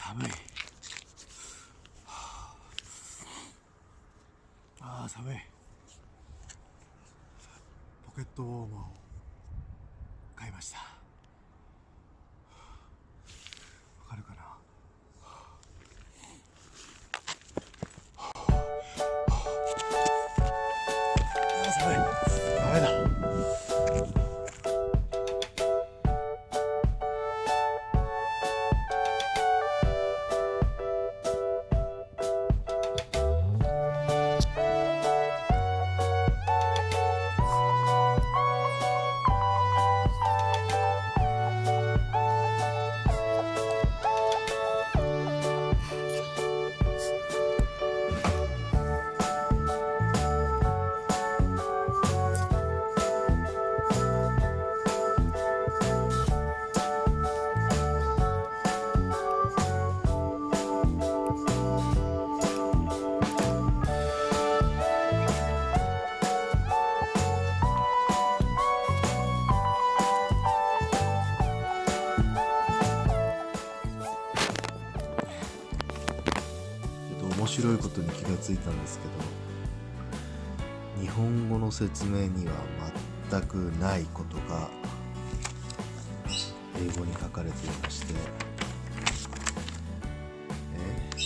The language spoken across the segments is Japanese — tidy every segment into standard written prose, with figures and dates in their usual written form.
寒い。寒い。ポケットウォーマーを買いました。わかるかな。寒い。ダメだ。面白いことに気がついたんですけど、日本語の説明には全くないことが英語に書かれていまして、こ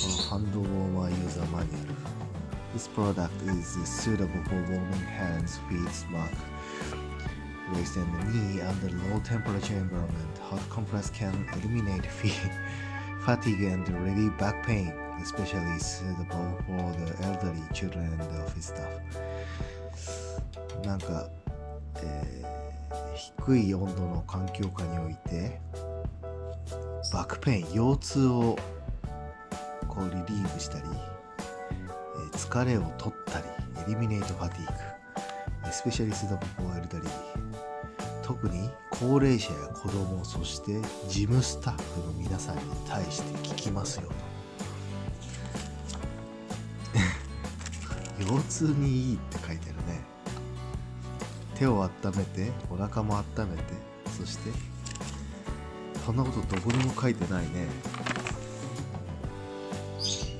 のハンドウォーマーユーザーマニュアル This product is suitable for warming hands, feet, stomach, waist and knee under low temperature environment. Hot compress can eliminate fatigue and relieve back pain.Especially suitable for the elderly, children, and office staff. なんか、低い温度の環境下においてバックペイン、腰痛をこうリリーフしたり、疲れを取ったり、エリミネートファティーグ、especially suitable for elderly。特に高齢者や子供、そして事務スタッフの皆さんに対して効きますよと。腰痛にいいって書いてあるね。手を温めて、お腹も温めて、そしてそんなことどこにも書いてないね。し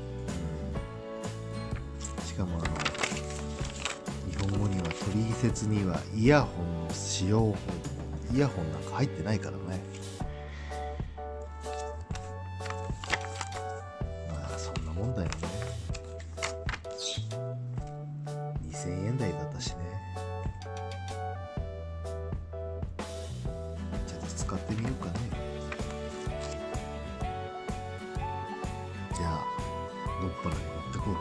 かも日本語には取説にはイヤホンの使用法、イヤホンなんか入ってないからね。まあそんなもんだよね。2000円台だったしね。ちょっと使ってみようかね。じゃあのっぱらに持ってこう。